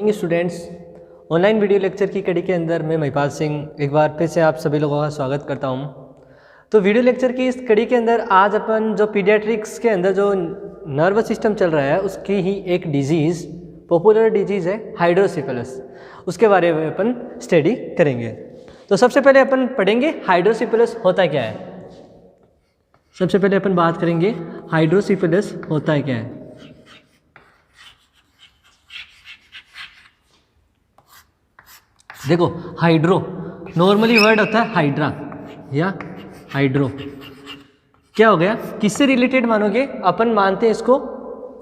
Morning students. Online video lecture की कड़ी के अंदर मैं महिपाल सिंह एक बार फिर से आप सभी लोगों का स्वागत करता हूं। तो वीडियो लेक्चर की इस कड़ी के अंदर आज अपन जो पीडियाट्रिक्स के अंदर जो नर्वस सिस्टम चल रहा है उसकी ही एक डिजीज़, पॉपुलर डिजीज़ है हाइड्रोसिफिलस, उसके बारे में अपन स्टडी करेंगे। तो सबसे पहले अपन पढ़ेंगे हाइड्रोसिफिलस होता क्या है। सबसे पहले अपन बात करेंगे हाइड्रोसिफिलस होता है क्या है। देखो हाइड्रो नॉर्मली वर्ड होता है हाइड्रा या हाइड्रो। क्या हो गया, किससे रिलेटेड मानोगे? अपन मानते हैं इसको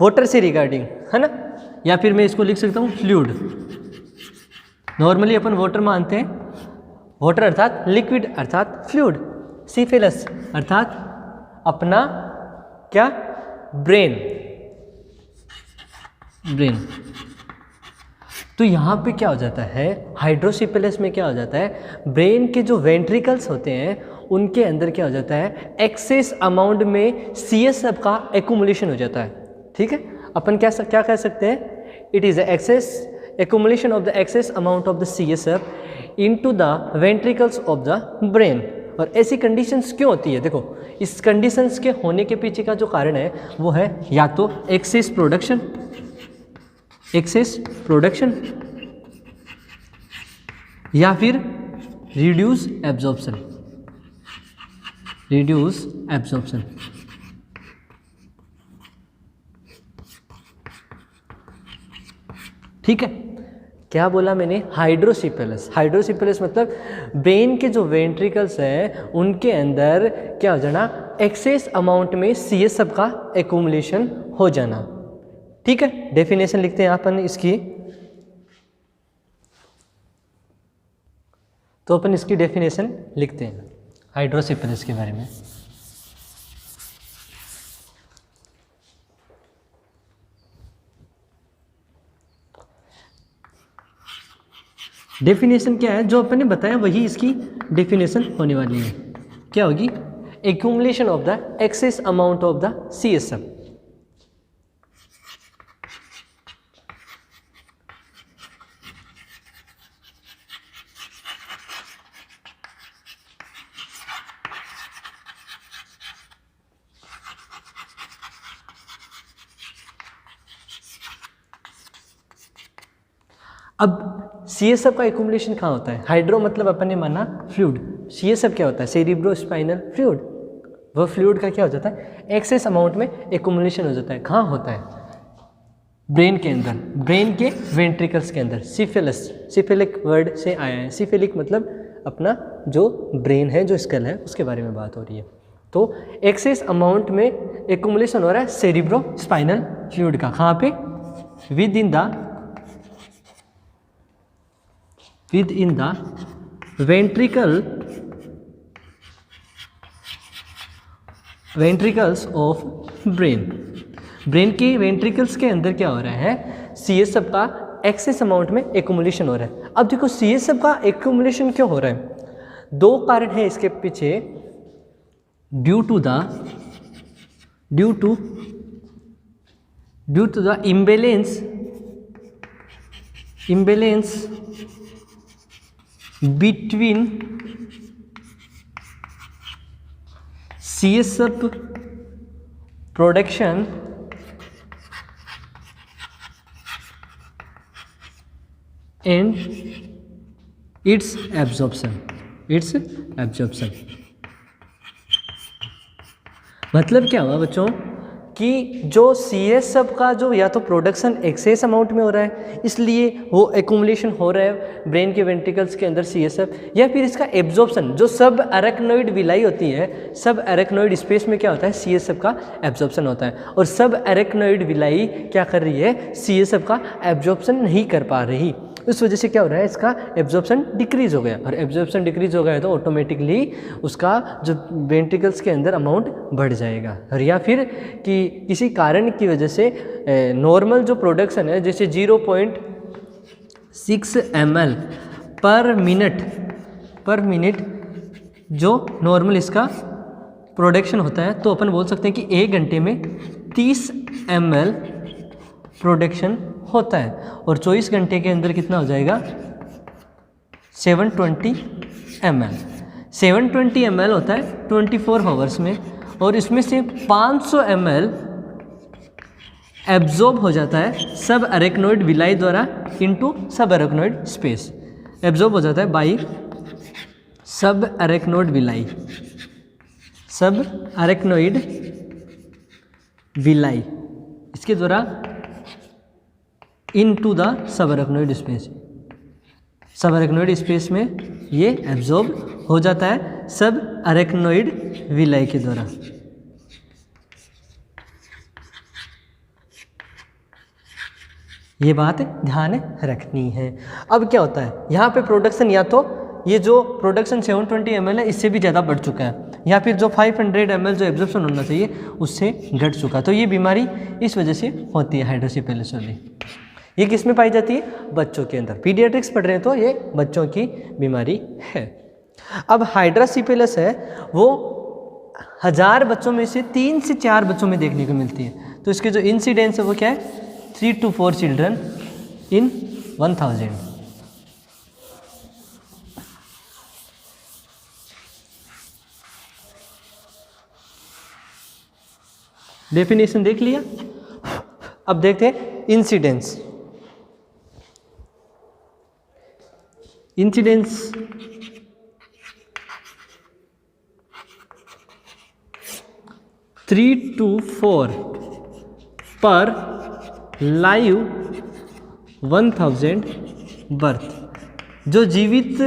वाटर से रिगार्डिंग, है ना, या फिर मैं इसको लिख सकता हूँ फ्लूइड। नॉर्मली अपन वाटर मानते हैं, वाटर अर्थात लिक्विड अर्थात फ्लूइड। सिफिलस अर्थात अपना क्या, ब्रेन। तो यहाँ पे क्या हो जाता है, हाइड्रोसिफिलस में क्या हो जाता है, ब्रेन के जो वेंट्रिकल्स होते हैं उनके अंदर क्या हो जाता है, एक्सेस अमाउंट में CSF का एक्यूमुलेशन हो जाता है। ठीक है, अपन क्या कह सकते हैं, it is excess accumulation of the excess amount of the CSF into the ventricles of the brain. और ऐसी कंडीशंस क्यों होती है? देखो, इस कंडीशंस के होने के पीछे का जो कारण है वो है या तो एक्सेस प्रोडक्शन या फिर रिड्यूस एब्जॉर्प्शन। ठीक है, क्या बोला मैंने? हाइड्रोसिफिलस मतलब ब्रेन के जो वेंट्रिकल्स हैं उनके अंदर क्या हो जाना, एक्सेस अमाउंट में CSF का एक्यूमुलेशन हो जाना। ठीक है, डेफिनेशन लिखते हैं अपन इसकी। तो अपन इसकी डेफिनेशन लिखते हैं हाइड्रोसिफिलस के बारे में। डेफिनेशन क्या है, जो अपन ने बताया वही इसकी डेफिनेशन होने वाली है। क्या होगी? Accumulation of the excess amount of the CSF। अब CSF का एक्यूमुलेशन कहाँ होता है? हाइड्रो मतलब अपन ने माना फ्लूइड, CSF क्या होता है, सेरिब्रो स्पाइनल फ्लूइड। वह फ्लूइड का क्या हो जाता है, एक्सेस अमाउंट में एक्यूमुलेशन हो जाता है। कहाँ होता है? ब्रेन के अंदर, ब्रेन के वेंट्रिकल्स के अंदर। सिफिलिक वर्ड से आया है। सिफिलिक मतलब अपना जो ब्रेन है, जो स्कल है, उसके बारे में बात हो रही है। तो एक्सेस अमाउंट में एक्यूमुलेशन हो रहा है सेरिब्रो स्पाइनल फ्लूइड का। कहाँ पे? With in the ventricles of brain के वेंट्रिकल्स के अंदर क्या हो रहा है, CSF का एक्सेस अमाउंट में एक्यूमुलेशन हो रहा है। अब देखो CSF का एक्यूमुलेशन क्यों हो रहा है? दो कारण है इसके पीछे। Due to the imbalance between CSF production and its absorption। मतलब क्या हुआ बच्चों कि जो CSF का जो या तो प्रोडक्शन एक्सेस अमाउंट में हो रहा है इसलिए वो एक्यूमुलेशन हो रहा है ब्रेन के वेंट्रिकल्स के अंदर CSF, या फिर इसका एब्जॉर्प्शन, जो सब एरेक्नोइड विलाई होती है, सब एरेक्नोइड स्पेस में क्या होता है, CSF का एब्जॉर्प्शन होता है। और सब एरेक्नोइड विलाई क्या कर रही है, CSF का एब्जॉर्प्शन नहीं कर पा रही। उस वजह से क्या हो रहा है, इसका एब्जॉर्प्शन डिक्रीज हो गया। और एब्जॉर्प्शन डिक्रीज हो गया तो ऑटोमेटिकली उसका जो वेंट्रिकल्स के अंदर अमाउंट बढ़ जाएगा। और या फिर कि किसी कारण की वजह से नॉर्मल जो प्रोडक्शन है, जैसे 0.6 ml पर मिनट जो नॉर्मल इसका प्रोडक्शन होता है, तो अपन बोल सकते हैं कि 1 घंटे में 30 ml प्रोडक्शन होता है, और 24 घंटे के अंदर कितना हो जाएगा 720 ml। 720 ml होता है 24 आवर्स में, और इसमें से 500 ml एब्जॉर्ब हो जाता है सब अरेक्नोइड विलाई द्वारा इनटू सब अरेक्नोइड स्पेस। एब्जॉर्ब हो जाता है बाई सब अरेक्नोइड विलाई, सब अरेक्नोइड विलाई, इसके द्वारा into the sub arachnoid space. सब अरेक्नोइड स्पेस में ये एब्जॉर्ब हो जाता है सब अरेक्नोइड विलाई के द्वारा। ये बात ध्यान रखनी है। अब क्या होता है यहाँ पे प्रोडक्शन, या तो ये जो प्रोडक्शन 720 ml है इससे भी ज़्यादा बढ़ चुका है, या फिर जो 500 ml जो एब्जॉर्प्शन होना चाहिए उससे घट चुका। तो ये बीमारी इस वजह से होती है हाइड्रोसिफिलिस वाली। ये किस में पाई जाती है? बच्चों के अंदर। पीडियाट्रिक्स पढ़ रहे हैं तो ये बच्चों की बीमारी है। अब हाइड्रोसिफिलिस है वो 1000 बच्चों में से 3 से 4 बच्चों में देखने को मिलती है। तो इसके जो इंसिडेंस है वो क्या है? 3 to 4 चिल्ड्रन इन 1000। डेफिनेशन देख लिया। अब देखते हैं इंसिडेंस। इंसिडेंस 3 to 4 पर लाइव 1000 बर्थ। जो जीवित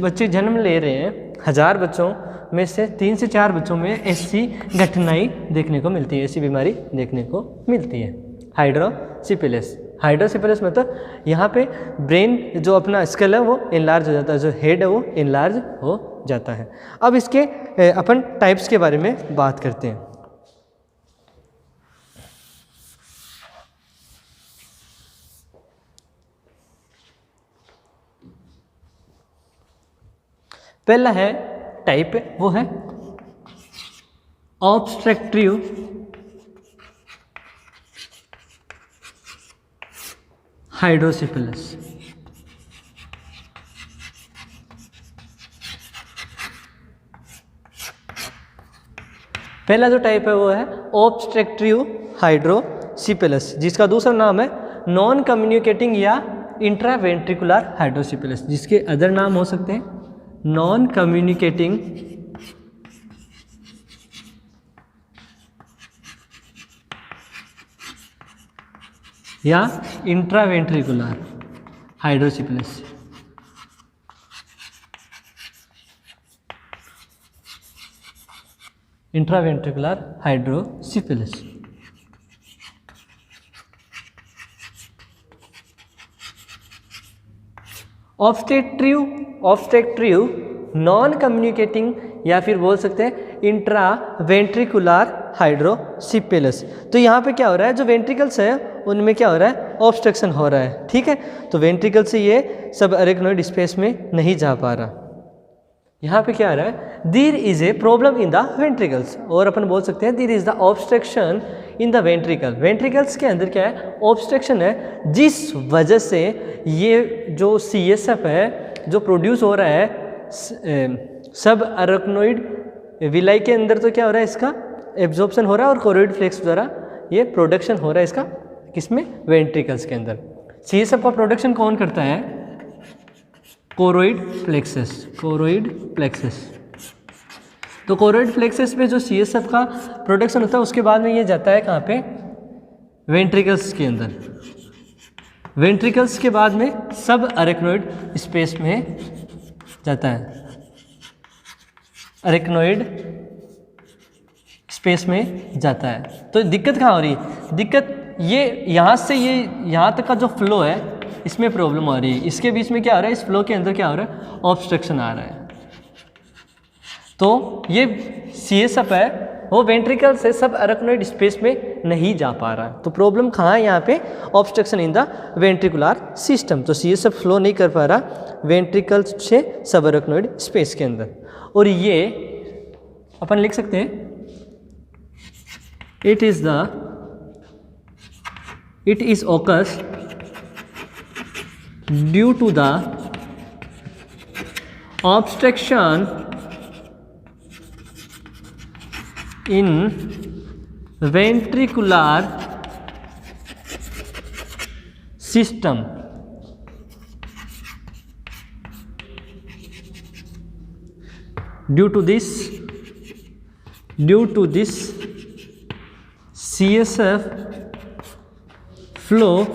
बच्चे जन्म ले रहे हैं 1000 बच्चों में से 3 से 4 बच्चों में ऐसी घटनाएं देखने को मिलती है, ऐसी बीमारी देखने को मिलती है। हाइड्रोसिफिलिस। हाइड्रोसिफिलिस मतलब यहाँ पे ब्रेन जो अपना स्कल है वो इनलार्ज हो जाता है, जो हेड है वो इनलार्ज हो जाता है। अब इसके अपन टाइप्स के बारे में बात करते हैं। पहला है टाइप, वो है ऑब्स्ट्रक्टिव हाइड्रोसिफिलिस। पहला जो टाइप है वो है ऑब्स्ट्रक्टिव हाइड्रोसिफिलिस, जिसका दूसरा नाम है नॉन कम्युनिकेटिंग या इंट्रावेंट्रिकुलर हाइड्रोसिफिलिस, जिसके अदर नाम हो सकते हैं नॉन कम्युनिकेटिंग या intraventricular hydrocephalus. Intraventricular hydrocephalus. Obstructive non communicating या फिर बोल सकते हैं इंट्रावेंट्रिकुलर हाइड्रोसिफिलिस। तो यहाँ पे क्या हो रहा है, जो वेंट्रिकल्स है उनमें क्या हो रहा है, ऑब्स्ट्रक्शन हो रहा है। ठीक है, तो वेंट्रिकल से ये सब अरेक्नोइड स्पेस में नहीं जा पा रहा। यहाँ पे क्या आ रहा है, there is a problem in the ventricles, और अपन बोल सकते हैं there is the obstruction in the ventricle. Ventricles के अंदर क्या है, ऑब्स्ट्रक्शन है, जिस वजह से ये जो CSF है जो प्रोड्यूस हो रहा है सब अरेक्नोइड विलाई के अंदर, तो क्या हो रहा है, इसका एब्जॉर्प्शन हो रहा है और कोरोइड फ्लेक्स द्वारा ये प्रोडक्शन हो रहा है इसका, किसमें, वेंट्रिकल्स के अंदर। CSF का प्रोडक्शन कौन करता है, कोरोइड प्लेक्सस। Choroid plexus. तो कोरोइड प्लेक्सस में जो CSF का प्रोडक्शन होता है उसके बाद में ये जाता है कहाँ पे, वेंट्रिकल्स के अंदर। वेंट्रिकल्स के बाद में सब अरेक्नोइड स्पेस में जाता है, अरेक्नोइड स्पेस में जाता है। तो दिक्कत कहाँ हो रही है, दिक्कत ये यहाँ से ये यहाँ तक का जो फ्लो है इसमें प्रॉब्लम आ रही है। इसके बीच में क्या हो रहा है, इस फ्लो के अंदर क्या हो रहा है, ऑब्स्ट्रक्शन आ रहा है। तो ये CSF है वो वेंट्रिकल से सब अरेक्नोइड स्पेस में नहीं जा पा रहा है। तो प्रॉब्लम कहाँ है यहाँ पे, obstruction in the ventricular system. तो CSF फ्लो नहीं कर पा रहा वेंट्रिकल से सब अरेक्नोइड स्पेस के अंदर। और ये अपन लिख सकते हैं it is occurs due to the obstruction in ventricular system, due to this CSF flow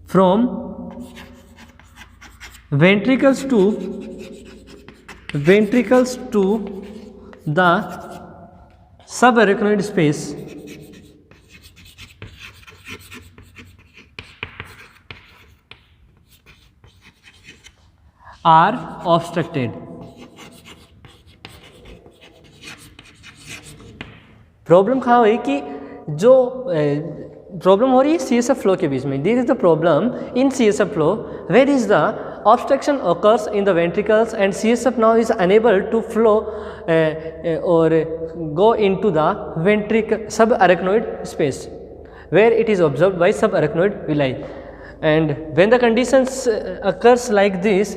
from ventricles to the subarachnoid space are obstructed। Problem कहाँ हुई कि जो प्रॉब्लम हो रही है CSF फ्लो के बीच में, this is the problem in CSF flow where is the obstruction occurs in the ventricles and CSF now is unable to flow or go into the subarachnoid space where it is absorbed by subarachnoid villi, and when the conditions occurs like this,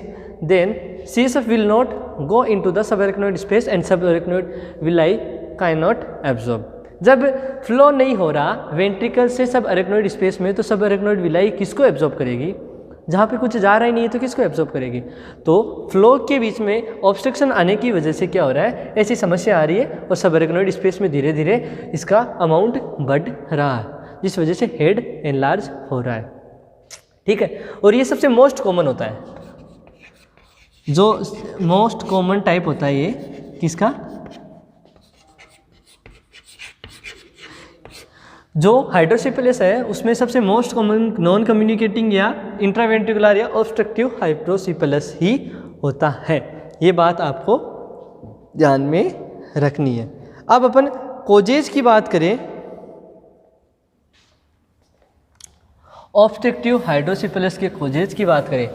then CSF will not go into the subarachnoid space and subarachnoid villi cannot absorb। जब flow नहीं हो रहा ventricle से subarachnoid space में, तो subarachnoid villi किसको absorb करेगी? जहाँ पे कुछ जा रहा ही नहीं है तो किसको एब्जॉर्ब करेगी? तो फ्लो के बीच में ऑब्स्ट्रक्शन आने की वजह से क्या हो रहा है, ऐसी समस्या आ रही है और subarachnoid स्पेस में धीरे धीरे इसका अमाउंट बढ़ रहा है, जिस वजह से हेड एनलार्ज हो रहा है। ठीक है, और ये सबसे मोस्ट कॉमन होता है, जो मोस्ट कॉमन टाइप होता है ये किसका, जो हाइड्रोसिफिलिस है उसमें सबसे मोस्ट कॉमन नॉन कम्युनिकेटिंग या इंट्रावेंट्रिकुलर या ऑब्स्ट्रक्टिव हाइड्रोसिफिलिस ही होता है। ये बात आपको ध्यान में रखनी है। अब अपन कोजेज की बात करें, ऑब्स्ट्रक्टिव हाइड्रोसिफिलिस के कोजेज की बात करें,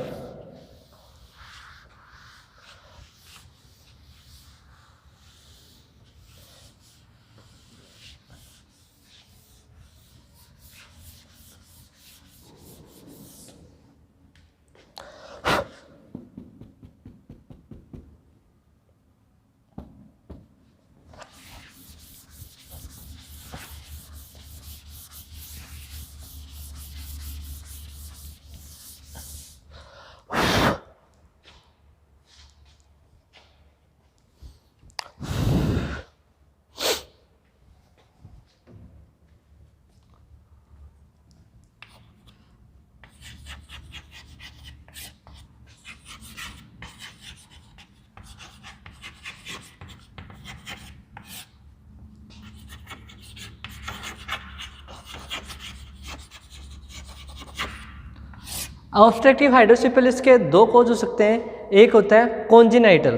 ऑब्स्ट्रक्टिव हाइड्रोसिफिलिस के दो कोज हो सकते हैं। एक होता है कॉन्जेनाइटल,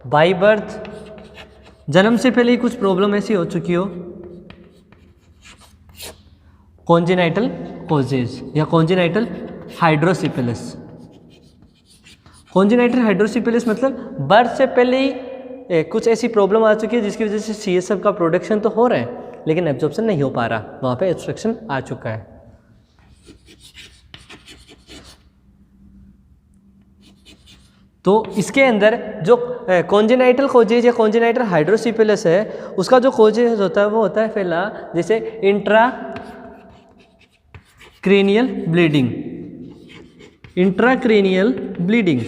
बाई बर्थ, जन्म से पहले ही कुछ प्रॉब्लम ऐसी हो चुकी हो, कॉन्जेनाइटल कोजेज या कॉन्जेनाइटल हाइड्रोसिफिलिस। कॉन्जेनाइटल हाइड्रोसिफिलिस मतलब बर्थ से पहले ही कुछ ऐसी प्रॉब्लम आ चुकी है जिसकी वजह से CSF का प्रोडक्शन तो हो रहा है लेकिन एब्जॉर्प्शन नहीं हो पा रहा, वहाँ पे ऑब्स्ट्रक्शन आ चुका है। तो इसके अंदर जो कॉन्जेनाइटल कोजेज या कॉन्जेनाइटल हाइड्रोसिफिलिस है उसका जो कोजेज होता है वो होता है पहला, जैसे इंट्राक्रेनियल ब्लीडिंग, इंट्राक्रेनियल ब्लीडिंग।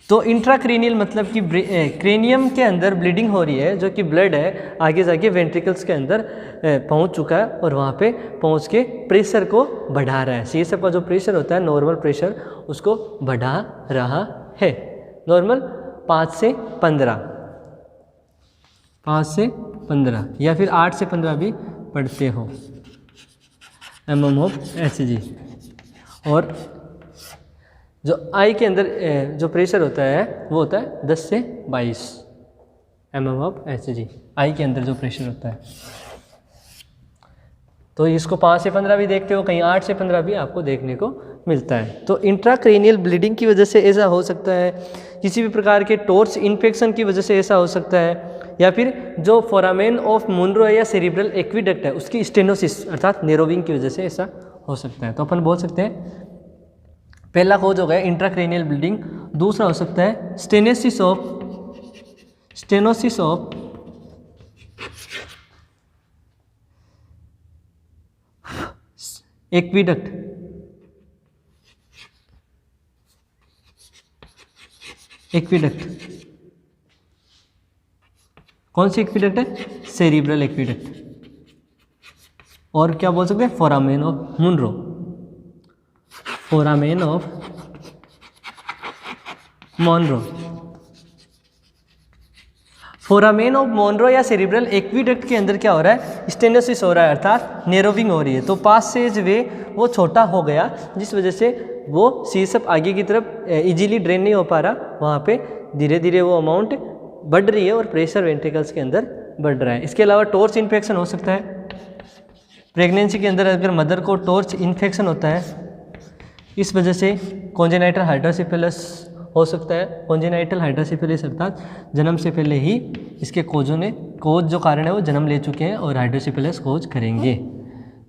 तो इंट्राक्रेनियल मतलब कि क्रेनियम के अंदर ब्लीडिंग हो रही है, जो कि ब्लड है आगे जाके वेंट्रिकल्स के अंदर पहुंच चुका है और वहाँ पे पहुँच के प्रेशर को बढ़ा रहा है। CSF का जो प्रेशर होता है नॉर्मल प्रेशर उसको बढ़ा रहा है। नॉर्मल 5 से 15 या फिर 8 से 15 भी पढ़ते हो mm ऑफ Hg। और जो आई के अंदर जो प्रेशर होता है वो होता है 10 से 22 mm ऑफ Hg, आई के अंदर जो प्रेशर होता है। तो इसको 5 से 15 भी देखते हो, कहीं 8 से 15 भी आपको देखने को मिलता है। तो इंट्राक्रेनियल ब्लीडिंग की वजह से ऐसा हो सकता है, किसी भी प्रकार के टोर्स इन्फेक्शन की वजह से ऐसा हो सकता है, या फिर जो फोरामेन ऑफ मुनरो या सेरिब्रल एक्विडक्ट है उसकी स्टेनोसिस अर्थात नेरोविंग की वजह से ऐसा हो सकता है। तो अपन बोल सकते हैं पहला कॉज हो गया इंट्राक्रेनियल ब्लीडिंग, दूसरा हो सकता है स्टेनोसिस ऑफ एक्विडक्ट, कौन सी एक्विडक्ट है? Cerebral aqueduct. और क्या बोल सकते हैं? Foramen of Munro, foramen of Monro. Foramen of Monro या सेरिब्रल एक्विडक्ट के अंदर क्या हो रहा है? स्टेनोसिस हो रहा है अर्थात नेरोविंग हो रही है। तो पासेज वे वो छोटा हो गया जिस वजह से वो सीएसएफ आगे की तरफ इजीली ड्रेन नहीं हो पा रहा, वहाँ पे धीरे धीरे वो अमाउंट बढ़ रही है और प्रेशर वेंट्रिकल्स के अंदर बढ़ रहा है। इसके अलावा टॉर्च इन्फेक्शन हो सकता है। प्रेगनेंसी के अंदर अगर मदर को टॉर्च इन्फेक्शन होता है, इस वजह से कॉन्जेनाइटल हाइड्रोसिफिलिस हो सकता है। कॉन्जेनाइटल हाइड्रोसिफिलिस अर्थात जन्म से पहले ही इसके कोज जो कारण है वो जन्म ले चुके हैं और हाइड्रोसिफिलिस कोज करेंगे,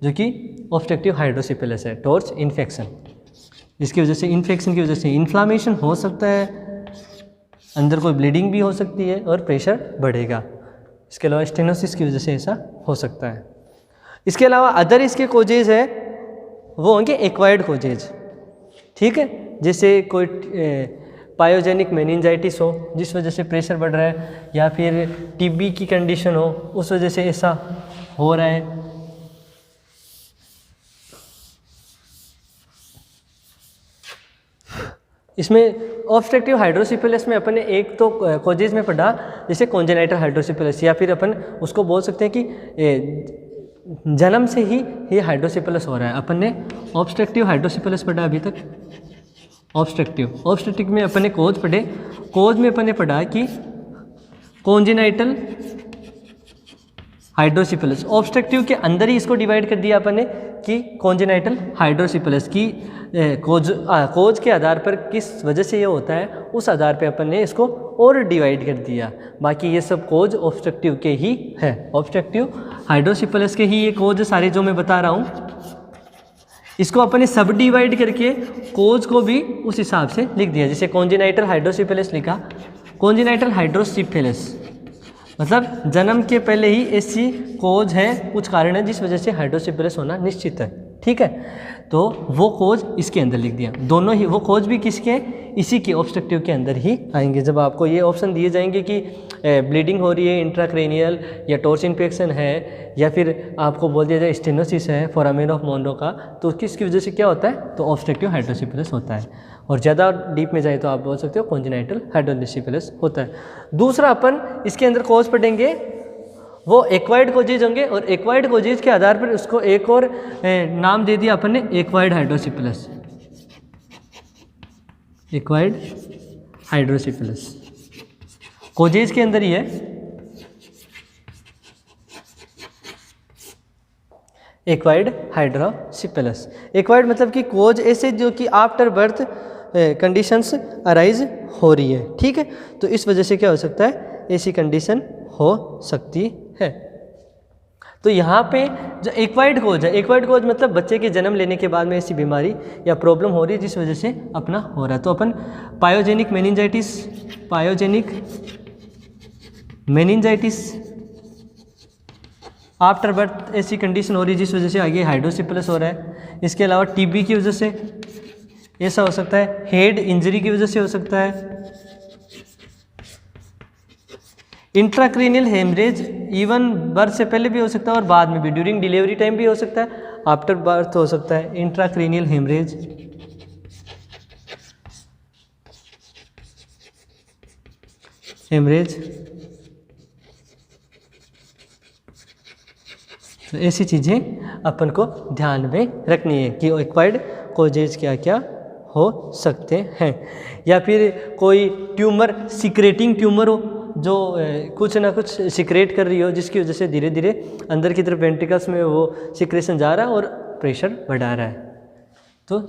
जो कि ऑब्स्ट्रक्टिव हाइड्रोसिफिलिस है, टॉर्च इन्फेक्शन। इसकी वजह से इन्फेक्शन की वजह से इन्फ्लामेशन हो सकता है, अंदर कोई ब्लीडिंग भी हो सकती है और प्रेशर बढ़ेगा। इसके अलावा स्टेनोसिस की वजह से ऐसा हो सकता है। इसके अलावा अदर इसके कोजेज है वो होंगे एक्वायर्ड कोजेज, ठीक है, जैसे कोई पायोजेनिक मेनिंजाइटिस हो जिस वजह से प्रेशर बढ़ रहा है, या फिर टीबी की कंडीशन हो उस वजह से ऐसा हो रहा है। इसमें ऑब्स्ट्रक्टिव हाइड्रोसिफिलिस में अपन ने एक तो कोजेज में पढ़ा जैसे कॉन्जेनाइटल हाइड्रोसिफिलिस, या फिर अपन उसको बोल सकते हैं कि जन्म से ही ये हाइड्रोसिफिलिस हो रहा है। अपन ने ऑब्स्ट्रक्टिव हाइड्रोसिफिलिस पढ़ा अभी तक। ऑब्स्ट्रक्टिव में अपन ने कोज पढ़े। कोज में अपन ने पढ़ा कि कॉन्जेनाइटल हाइड्रोसिफिलिस, ऑब्स्ट्रक्टिव के अंदर ही इसको डिवाइड कर दिया अपन ने कि कॉन्जेनाइटल हाइड्रोसिफिलिस की कोज के आधार पर किस वजह से ये होता है उस आधार पे अपन ने इसको और डिवाइड कर दिया। बाकी ये सब कोज ऑब्स्ट्रक्टिव के ही है, ऑब्स्ट्रक्टिव हाइड्रोसिफिलिस के ही ये कोज सारे जो मैं बता रहा हूँ। इसको अपन ने सब डिवाइड करके कोज को भी उस हिसाब से लिख दिया। जैसे कॉन्जेनाइटल हाइड्रोसिफिलिस लिखा, कॉन्जेनाइटल हाइड्रोसिफिलिस मतलब जन्म के पहले ही ऐसी कोज है, कुछ कारण है जिस वजह से हाइड्रोसिफिलिस होना निश्चित है, ठीक है। तो वो कोज इसके अंदर लिख दिया। दोनों ही वो कोज भी किसके? इसी के ऑब्स्ट्रक्टिव के अंदर ही आएंगे। जब आपको ये ऑप्शन दिए जाएंगे कि ब्लीडिंग हो रही है इंट्राक्रेनियल, या टॉर्च इन्फेक्शन है, या फिर आपको बोल दिया जाए स्टेनोसिस है फोरामेन ऑफ मोनरो का, तो किसकी वजह से क्या होता है? तो ऑब्स्ट्रक्टिव हाइड्रोसिफिलिस होता है। और ज़्यादा डीप में जाए तो आप बोल सकते हो कॉन्जेनाइटल हाइड्रोसिफिलिस होता है। दूसरा अपन इसके अंदर कोज पढ़ेंगे वो एक्वायर्ड कोजेज होंगे, और एक्वायर्ड कोजेज के आधार पर उसको एक और नाम दे दिया अपन ने, एक्वायर्ड हाइड्रोसिफिलिस, एक्वायर्ड हाइड्रोसिफिलिस कोजेज के अंदर ही है। एक्वायर्ड हाइड्रोसिफिलिस, एक्वायर्ड मतलब कि कोज ऐसे जो कि आफ्टर बर्थ कंडीशंस अराइज हो रही है, ठीक है। तो इस वजह से क्या हो सकता है? ऐसी कंडीशन हो सकती है। तो यहाँ पे जो एक्वायर्ड कोज है, एक्वायर्ड कोज मतलब बच्चे के जन्म लेने के बाद में ऐसी बीमारी या प्रॉब्लम हो रही है जिस वजह से अपना हो रहा है। तो अपन पायोजेनिक मेनिंजाइटिस आफ्टर बर्थ ऐसी कंडीशन हो रही है जिस वजह से आगे हाइड्रोसिफिलिस हो रहा है। इसके अलावा टीबी की वजह से ऐसा हो सकता है, हेड इंजरी की वजह से हो सकता है, इंट्राक्रेनियल हेमरेज इवन बर्थ से पहले भी हो सकता है और बाद में भी, ड्यूरिंग डिलीवरी टाइम भी हो सकता है, आफ्टर बर्थ हो सकता है इंट्राक्रेनियल हेमरेज। तो ऐसी चीज़ें अपन को ध्यान में रखनी है कि एक्वायर्ड कोजेज क्या क्या हो सकते हैं। या फिर कोई ट्यूमर, सिक्रेटिंग ट्यूमर हो जो कुछ ना कुछ सिक्रेट कर रही हो, जिसकी वजह से धीरे धीरे अंदर की तरफ वेंट्रिकल्स में वो सिक्रेशन जा रहा है और प्रेशर बढ़ा रहा है, तो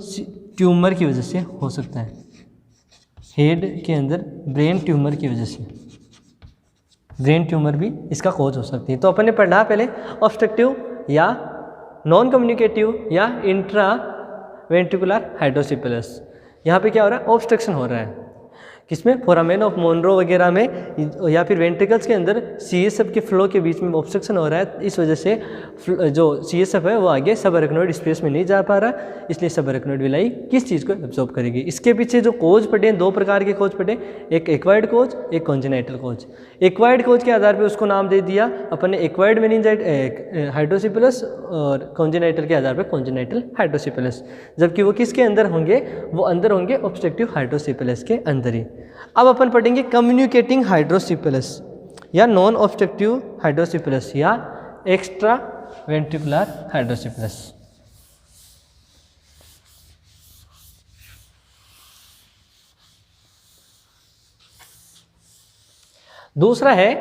ट्यूमर की वजह से हो सकता है। हेड के अंदर ब्रेन ट्यूमर की वजह से, ब्रेन ट्यूमर भी इसका कॉज हो सकती है। तो अपन ने पढ़ा पहले ऑब्स्ट्रक्टिव या नॉन कम्युनिकेटिव या इंट्रा वेंट्रिकुलर हाइड्रोसिफिलस। यहाँ पे क्या हो रहा है, ऑब्स्ट्रक्शन हो रहा है किसमें, फोरामेन ऑफ मोनरो वगैरह में या फिर वेंट्रिकल्स के अंदर सीएसएफ के फ्लो के बीच में ऑब्स्ट्रक्शन हो रहा है। इस वजह से जो सीएसएफ है वो आगे सब अरेक्नोइड स्पेस में नहीं जा पा रहा, इसलिए सब अरेक्नोइड विलाई किस चीज़ को एब्जॉर्ब करेगी। इसके पीछे जो कोज पढ़े, दो प्रकार के कोज पढ़े, एक एक्वायर्ड कोज, एक कॉन्जेनाइटल कोज। एक्वायर्ड कोज के आधार पर उसको नाम दे दिया अपन ने एक्वायर्ड मेनिंजाइट हाइड्रोसिफिलस, और कॉन्जेनाइटल के आधार पर कॉन्जेनाइटल हाइड्रोसिफिलस, जबकि वो किसके अंदर होंगे, वो अंदर होंगे ऑब्स्ट्रक्टिव हाइड्रोसिफिलस के अंदर ही। अब अपन पढ़ेंगे कम्युनिकेटिंग हाइड्रोसिफिलस या नॉन ऑब्स्ट्रक्टिव हाइड्रोसिफिलस या एक्स्ट्रा वेंट्रिकुलर हाइड्रोसिफिलस। दूसरा है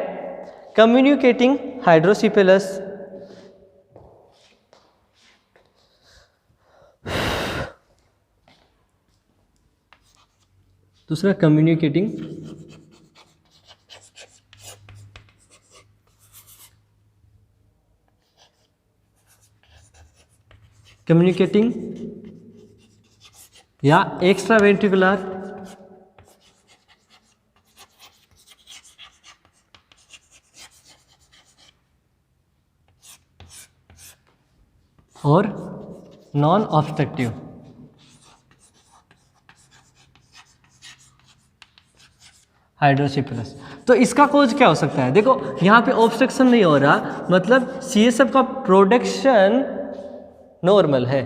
कम्युनिकेटिंग हाइड्रोसिफिलस। दूसरा कम्युनिकेटिंग या एक्स्ट्रा वेंट्रिकुलर और नॉन ऑब्स्ट्रक्टिव हाइड्रोसिफिलस। तो इसका कोज क्या हो सकता है, देखो यहाँ पे ऑब्स्ट्रक्शन नहीं हो रहा, मतलब सीएसएफ का प्रोडक्शन नॉर्मल है।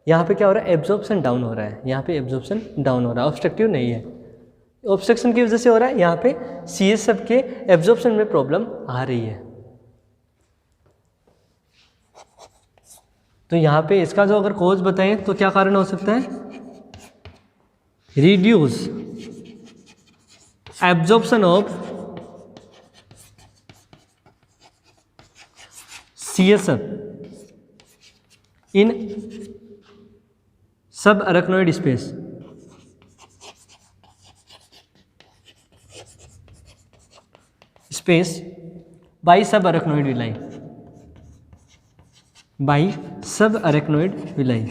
यहाँ पे क्या हो रहा है, एब्जॉर्प्शन डाउन हो रहा है, यहाँ पे एब्जॉर्प्शन डाउन हो रहा है, ऑब्स्ट्रक्टिव नहीं है। ऑब्स्ट्रक्शन की वजह से हो रहा है, यहाँ पे सीएसएफ के एब्जॉर्प्शन में प्रॉब्लम आ रही है। तो यहाँ पे इसका जो अगर कोज बताएं तो क्या कारण हो सकता है, reduce absorption of CSF in subarachnoid space, by subarachnoid villi, by subarachnoid villi।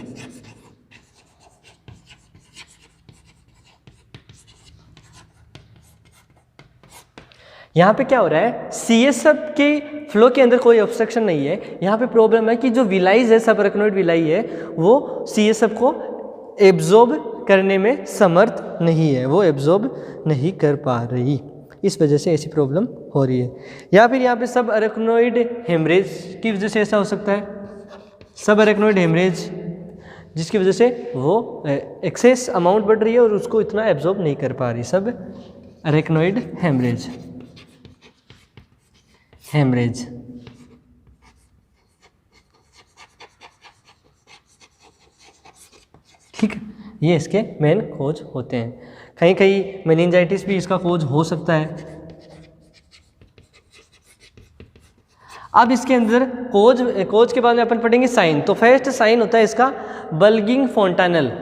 यहाँ पे क्या हो रहा है, सीएसएफ के फ्लो के अंदर कोई ऑब्स्ट्रक्शन नहीं है। यहाँ पे प्रॉब्लम है कि जो विलाइज है, सबअरेक्नोइड विलाई है, वो सीएसएफ को एब्जॉर्ब करने में समर्थ नहीं है, वो एब्जॉर्ब नहीं कर पा रही, इस वजह से ऐसी प्रॉब्लम हो रही है। या फिर यहाँ पे सबअरेक्नोइड हेमरेज की वजह से ऐसा हो सकता है, सबअरेक्नोइड हेमरेज जिसकी वजह से वो एक्सेस अमाउंट बढ़ रही है और उसको इतना एब्जॉर्ब नहीं कर पा रही, सबअरेक्नोइड हेमरेज। ठीक है, ये इसके मेन खोज होते हैं। कहीं कहीं मेनिंजाइटिस भी इसका खोज हो सकता है। अब इसके अंदर कोज के बाद में अपन पढ़ेंगे साइन। तो फर्स्ट साइन होता है इसका बल्जिंग फोंटानल,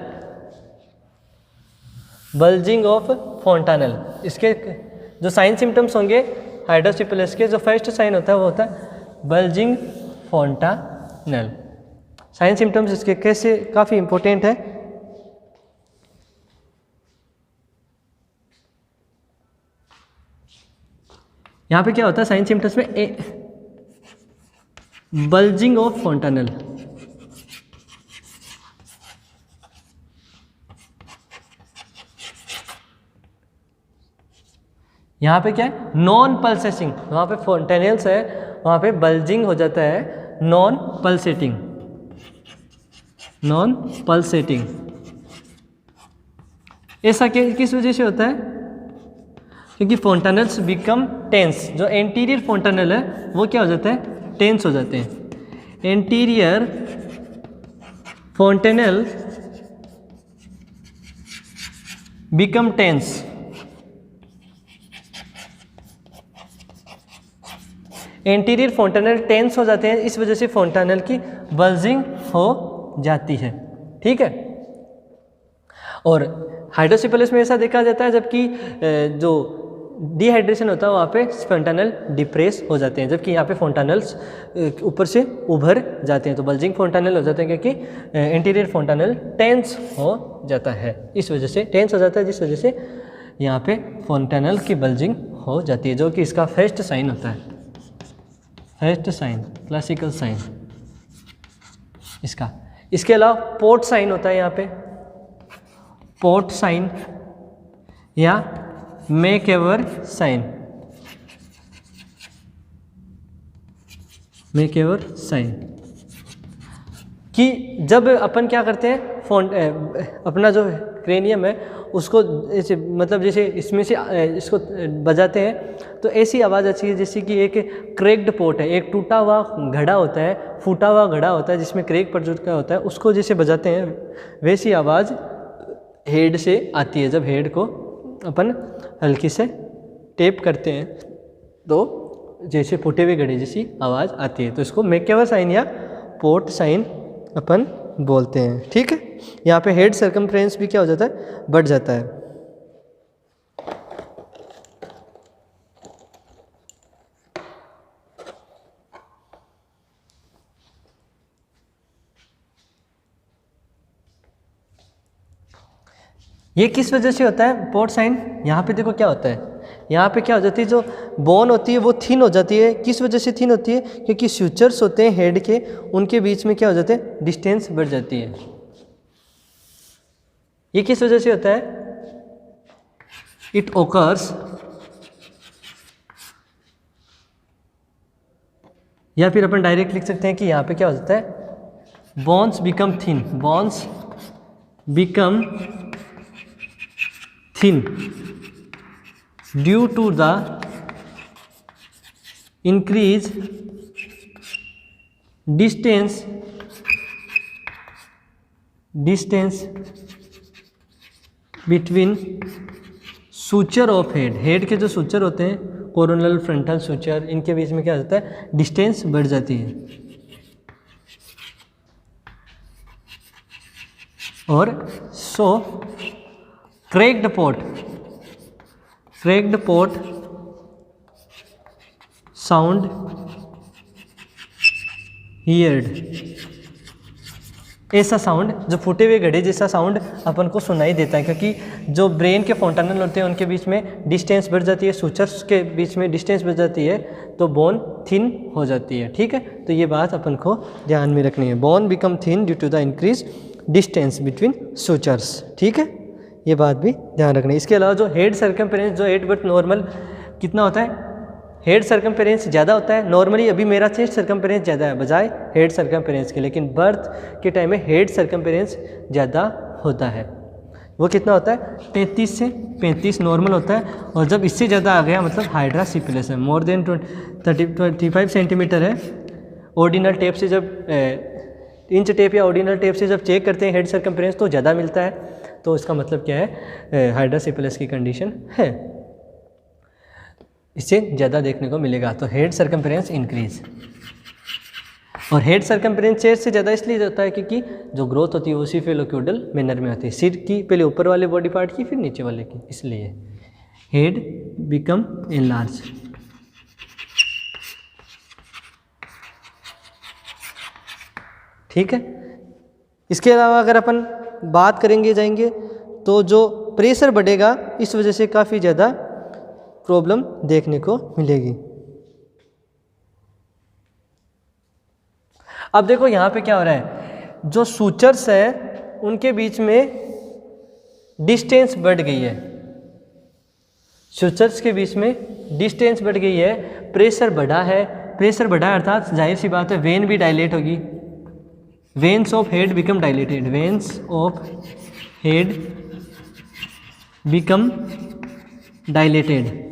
बल्जिंग ऑफ फोंटानल। इसके जो साइन सिम्टम्स होंगे हाइड्रोसिफिलस के, जो फर्स्ट साइन होता है वो होता है बल्जिंग फोंटानल। साइन सिम्टम्स इसके कैसे काफ़ी इंपॉर्टेंट है। यहाँ पे क्या होता है साइन सिम्टम्स में, बल्जिंग ऑफ फोंटानल, यहाँ पे क्या है, नॉन पल्सेटिंग। वहाँ पे फोंटेनल्स है, वहाँ पे बल्जिंग हो जाता है, नॉन पल्सेटिंग, नॉन पल्सेटिंग। ऐसा किस वजह से होता है, क्योंकि फोंटानल्स बिकम टेंस। जो एंटीरियर फोंटानल है वो क्या हो जाता है, टेंस हो जाते हैं। Anterior fontanelle become tense. Anterior fontanelle tense हो जाते हैं, इस वजह से फोंटानल की बल्जिंग हो जाती है। ठीक है, और हाइड्रोसिफिलस में ऐसा देखा जाता है जबकि जो डिहाइड्रेशन होता है वहाँ पे फोंटानल डिप्रेस हो जाते हैं, जबकि यहाँ पे फोंटानल्स ऊपर से उभर जाते हैं। तो बल्जिंग फोंटानल हो जाते हैं क्योंकि एंटीरियर फोंटानल टेंस हो जाता है, इस वजह से टेंस हो जाता है, जिस वजह से यहाँ पे फोंटानल की बल्जिंग हो जाती है, जो कि इसका फर्स्ट साइन होता है, फर्स्ट साइन, क्लासिकल साइन इसका। इसके अलावा पोर्ट साइन होता है यहाँ पे, पोर्ट साइन या मेकएवर साइन, मेकएवर साइन कि जब अपन क्या करते हैं अपना जो क्रेनियम है उसको ऐसे मतलब जैसे इसमें से इसको बजाते हैं तो ऐसी आवाज़ आती है जैसे कि एक क्रैक्ड पोर्ट है, एक टूटा हुआ घड़ा होता है, फूटा हुआ घड़ा होता है जिसमें क्रैक पड़ चुका होता है, उसको जैसे बजाते हैं वैसी आवाज़ हेड से आती है। जब हेड को अपन हल्की से टेप करते हैं तो जैसे फूटे हुए घड़े जैसी आवाज़ आती है, तो इसको मेकएवर साइन या पोर्ट साइन अपन बोलते हैं। ठीक है, यहाँ पे हेड सर्कमफ्रेंस भी क्या हो जाता है, बढ़ जाता है। ये किस वजह से होता है पोर्ट साइन? यहाँ पे देखो क्या होता है, यहाँ पे क्या हो जाती है, जो बोन होती है वो थिन हो जाती है। किस वजह से थिन होती है? क्योंकि स्यूचर्स होते हैं हेड के, उनके बीच में क्या हो जाते हैं, डिस्टेंस बढ़ जाती है। ये किस वजह से होता है? इट ओकर्स, या फिर अपन डायरेक्ट लिख सकते हैं कि यहाँ पे क्या हो जाता है, bones become thin, bones become thin due to the increase distance between suture of head. Head के जो सूचर होते हैं, कोरोनल, फ्रंटल सूचर, इनके बीच में क्या होता है, डिस्टेंस बढ़ जाती है। और सो क्रैक्ड पोर्ट साउंड हियर्ड, ऐसा साउंड जो फूटे हुए घड़े जैसा साउंड अपन को सुनाई देता है, क्योंकि जो ब्रेन के फोंटानल होते हैं उनके बीच में डिस्टेंस बढ़ जाती है, सूचर्स के बीच में डिस्टेंस बढ़ जाती है, तो बोन थिन हो जाती है। ठीक है, तो ये बात अपन को ध्यान में रखनी है, bone become thin due to the increase distance between sutures. ठीक है, ये बात भी ध्यान रखनी है। इसके अलावा जो हेड सर्कमफेरेंस, जो 8 बट नॉर्मल कितना होता है, हेड सर्कमफेरेंस ज़्यादा होता है। नॉर्मली अभी मेरा चेस्ट सर्कमफेरेंस ज़्यादा है बजाय हेड सर्कमफेरेंस के, लेकिन बर्थ के टाइम में हेड सर्कमफेरेंस ज़्यादा होता है। वो कितना होता है, 33 से 35 नॉर्मल होता है, और जब इससे ज़्यादा आ गया मतलब हाइड्रासिपिलस है, मोर देन 35 सेंटीमीटर है। ऑर्डिनल टेप से जब इंच टेप या ऑर्डिनल टेप से जब चेक करते हैं हेड सर्कमफेरेंस तो ज़्यादा मिलता है, तो इसका मतलब क्या है, हाइड्रासिपिलस की कंडीशन है, इससे ज़्यादा देखने को मिलेगा। तो हेड सर्कमफेरेंस इंक्रीज, और हेड सर्कमफेरेंस चेस्ट से ज़्यादा इसलिए होता है क्योंकि जो ग्रोथ होती है वो सिफेलोक्यूडल मैनर में होती है, सिर की पहले ऊपर वाले बॉडी पार्ट की फिर नीचे वाले की, इसलिए हेड बिकम एनलार्ज। ठीक है, इसके अलावा अगर अपन बात करेंगे जाएंगे तो जो प्रेशर बढ़ेगा इस वजह से काफ़ी ज़्यादा प्रॉब्लम देखने को मिलेगी। अब देखो यहाँ पे क्या हो रहा है, जो सूचर्स है उनके बीच में डिस्टेंस बढ़ गई है, सूचर्स के बीच में डिस्टेंस बढ़ गई है, प्रेशर बढ़ा है, प्रेशर बढ़ा अर्थात जाहिर सी बात है वेन भी डायलेट होगी, veins of head become dilated, veins of head become dilated.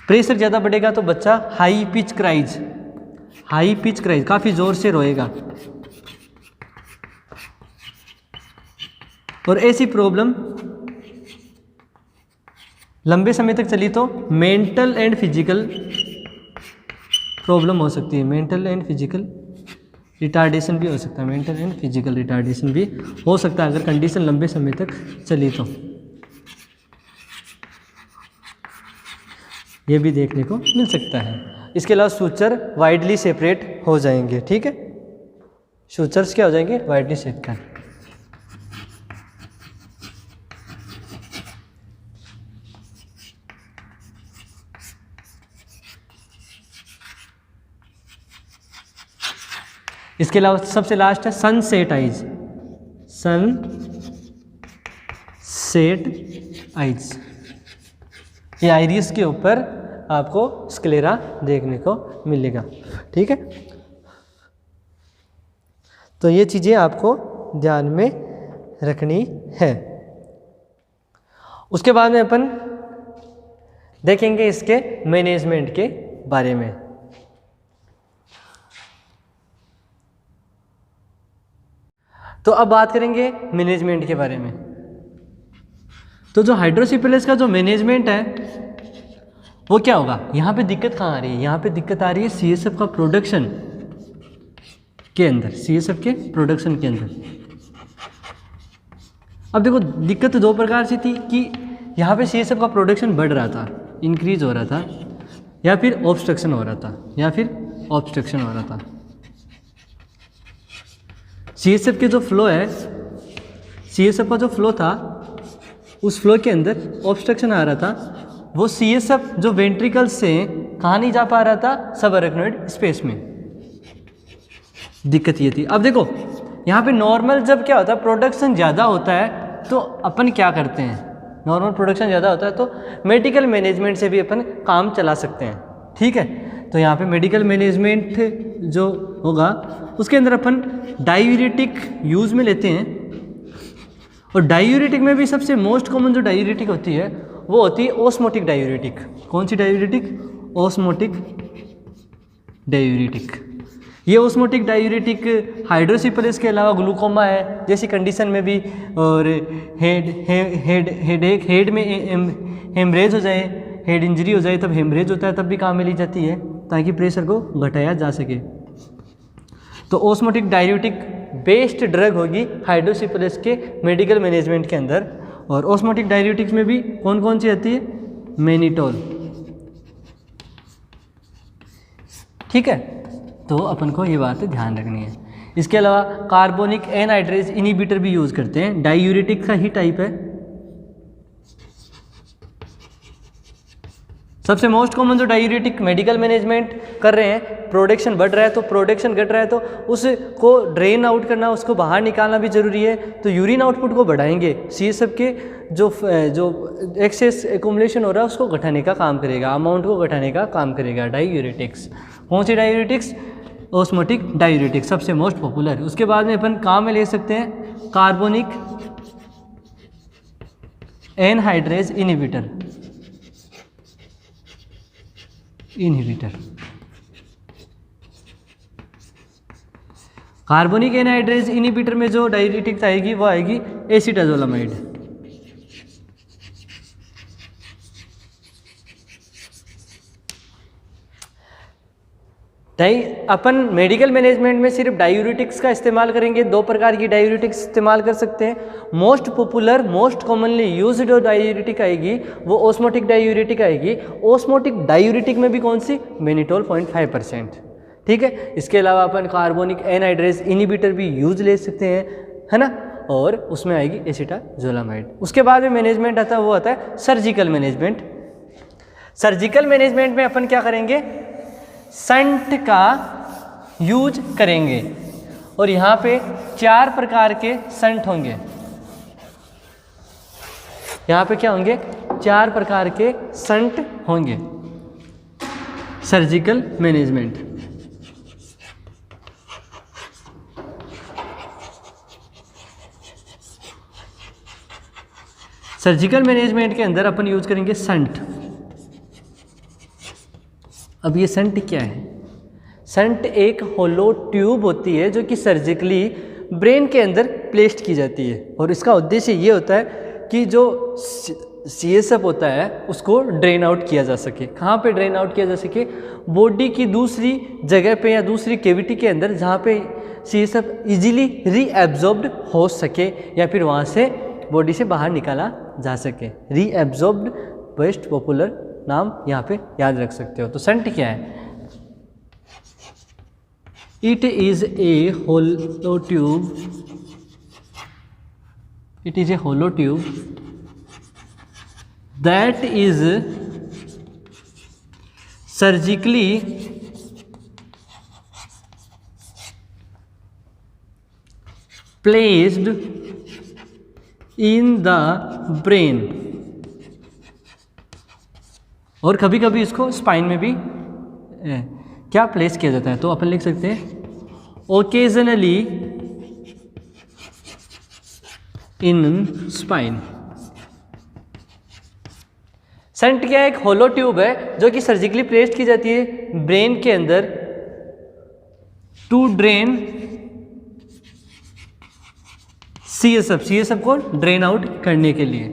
Pressure ज़्यादा बढ़ेगा तो बच्चा हाई पिच क्राइज काफ़ी ज़ोर से रोएगा, और ऐसी प्रॉब्लम लंबे समय तक चली तो मेंटल एंड फिजिकल प्रॉब्लम हो सकती है, मेंटल एंड फिजिकल रिटार्डेशन भी हो सकता है, मेंटल एंड फिजिकल रिटार्डेशन भी हो सकता है अगर कंडीशन लंबे समय तक चली तो। ये भी देखने को मिल सकता है। इसके अलावा सूचर वाइडली सेपरेट हो जाएंगे, ठीक है, सूचर्स क्या हो जाएंगे, वाइडली सेपरेट। इसके अलावा सबसे लास्ट है सनसेट आइज, सनसेट आइज, ये आइरिस के ऊपर आपको स्क्लेरा देखने को मिलेगा, ठीक है। तो ये चीज़ें आपको ध्यान में रखनी है। उसके बाद में अपन देखेंगे इसके मैनेजमेंट के बारे में। तो अब बात करेंगे मैनेजमेंट के बारे में। तो जो हाइड्रोसिफिलिस का जो मैनेजमेंट है वो क्या होगा, यहाँ पे दिक्कत कहाँ आ रही है, यहाँ पे दिक्कत आ रही है सीएसएफ का प्रोडक्शन के अंदर, सीएसएफ के प्रोडक्शन के अंदर। अब देखो दिक्कत दो प्रकार से थी कि यहाँ पे सीएसएफ का प्रोडक्शन बढ़ रहा था, इंक्रीज हो रहा था, या फिर ऑब्स्ट्रक्शन हो रहा था, या फिर ऑब्स्ट्रक्शन हो रहा था। सीएसएफ के जो फ्लो है, सीएसएफ का जो फ्लो था उस फ्लो के अंदर ऑब्स्ट्रक्शन आ रहा था। वो सीएसएफ जो वेंट्रिकल से कहाँ नहीं जा पा रहा था, सबअरेक्नोइड स्पेस में, दिक्कत ये थी। अब देखो यहाँ पे नॉर्मल जब क्या होता है, प्रोडक्शन ज़्यादा होता है तो अपन क्या करते हैं, नॉर्मल प्रोडक्शन ज़्यादा होता है तो मेडिकल मैनेजमेंट से भी अपन काम चला सकते हैं, ठीक है। तो यहाँ पे मेडिकल मैनेजमेंट जो होगा उसके अंदर अपन डायूरेटिक यूज़ में लेते हैं, और डायूरेटिक में भी सबसे मोस्ट कॉमन जो डायूरेटिक होती है वो होती है ओस्मोटिक डायूरेटिक। कौन सी डायूरेटिक, ओस्मोटिक डायूरेटिक। ये ओस्मोटिक डायूरेटिक हाइड्रोसिफिलिस के अलावा ग्लूकोमा है जैसी कंडीशन में भी, और हेड में हेमरेज हो जाए, हेड इंजरी हो जाए, तब हेमरेज होता है तब भी काम में ली जाती है ताकि प्रेशर को घटाया जा सके। तो ओस्मोटिक डायूरेटिक बेस्ड ड्रग होगी हाइड्रोसिफिलिस के मेडिकल मैनेजमेंट के अंदर। और ओस्मोटिक डायूरेटिक्स में भी कौन कौन सी आती है, मैनिटोल, ठीक है। तो अपन को ये बात ध्यान रखनी है। इसके अलावा कार्बोनिक एनहाइड्रेज इनहिबिटर भी यूज़ करते हैं, डायूरेटिक का ही टाइप है। सबसे मोस्ट कॉमन जो डायूरेटिक मेडिकल मैनेजमेंट कर रहे हैं, प्रोडक्शन बढ़ रहा है तो प्रोडक्शन घट रहा है तो उसको ड्रेन आउट करना, उसको बाहर निकालना भी ज़रूरी है। तो यूरिन आउटपुट को बढ़ाएंगे, सीएसएफ के जो एक्सेस एक्यूमुलेशन हो रहा है उसको घटाने का काम करेगा, अमाउंट को घटाने का काम करेगा डायूरेटिक्स। कौन सी डायूरेटिक्स, ओस्मोटिक डायूरेटिक सबसे मोस्ट पॉपुलर। उसके बाद में अपन काम में ले सकते हैं carbonic anhydrase inhibitor, carbonic anhydrase inhibitor में जो डायूरेटिक्स आएगी वो आएगी एसिटाजोलामाइड। अपन मेडिकल मैनेजमेंट में सिर्फ डायूरेटिक्स का इस्तेमाल करेंगे। दो प्रकार की डायूरेटिक्स इस्तेमाल कर सकते हैं। Most popular, most commonly used जो डायूरेटिक आएगी वो ओस्मोटिक डायूरेटिक आएगी। ओस्मोटिक डायूरेटिक में भी कौन सी, मैनिटोल 0.5%, ठीक है। इसके अलावा अपन कार्बोनिक एनहाइड्रेज इनहिबिटर भी यूज ले सकते हैं, है ना, और उसमें आएगी एसिटाजोलामाइड। उसके बाद में मैनेजमेंट आता है वो आता है सर्जिकल मैनेजमेंट। सर्जिकल मैनेजमेंट में अपन क्या करेंगे, संट का यूज करेंगे, और यहाँ पे 4 प्रकार के संट होंगे। यहाँ पे क्या होंगे, 4 प्रकार के संट होंगे सर्जिकल मैनेजमेंट। सर्जिकल मैनेजमेंट के अंदर अपन यूज करेंगे संट। अब ये संट क्या है, संट एक होलो ट्यूब होती है जो कि सर्जिकली ब्रेन के अंदर प्लेस्ड की जाती है, और इसका उद्देश्य ये होता है कि जो सीएसएफ होता है उसको ड्रेन आउट किया जा सके। कहाँ पे ड्रेन आउट किया जा सके, बॉडी की दूसरी जगह पे या दूसरी कैविटी के अंदर जहाँ पे सीएसएफ इजीली रीएब्जॉर्ब्ड हो सके, या फिर वहाँ से बॉडी से बाहर निकाला जा सके। रीएब्जॉर्ब्ड बेस्ट पॉपुलर नाम यहाँ पे याद रख सकते हो। तो संट क्या है? It is a hollow tube, it is a hollow tube that is surgically placed in the brain, और कभी कभी इसको स्पाइन में भी क्या प्लेस किया जाता है, तो अपन लिख सकते हैं ओकेजनली इन स्पाइन। संट क्या है? एक होलो ट्यूब है जो कि सर्जिकली प्लेस्ड की जाती है ब्रेन के अंदर टू ड्रेन सीएसएफ, सीएसएफ को ड्रेन आउट करने के लिए,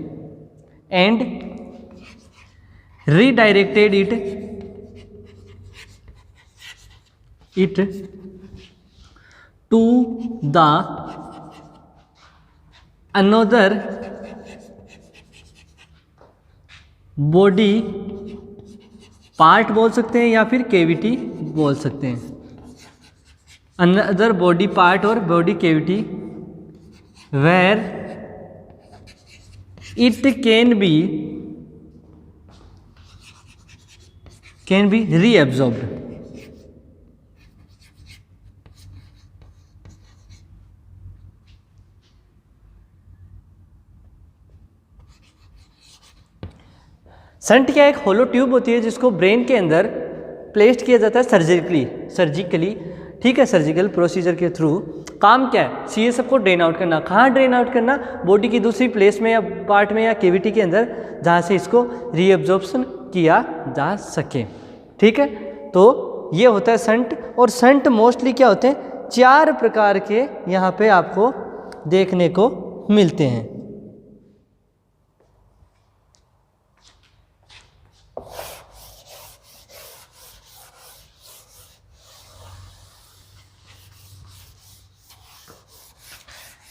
and redirected it to the another body part बोल सकते हैं या फिर केविटी बोल सकते हैं, अनदर बॉडी पार्ट और body cavity where it can be reabsorbed। Shunt क्या एक होलो ट्यूब होती है जिसको ब्रेन के अंदर प्लेस्ड किया जाता है सर्जिकली, ठीक है, सर्जिकल प्रोसीजर के थ्रू। काम क्या है? सीएसएफ को ड्रेन आउट करना। कहाँ ड्रेन आउट करना? बॉडी की दूसरी प्लेस में या पार्ट में या केविटी के अंदर, जहाँ से इसको रीअब्जॉर्प्शन किया जा सके, ठीक है। तो ये होता है संट। और संट मोस्टली क्या होते हैं? 4 प्रकार के यहाँ पे आपको देखने को मिलते हैं।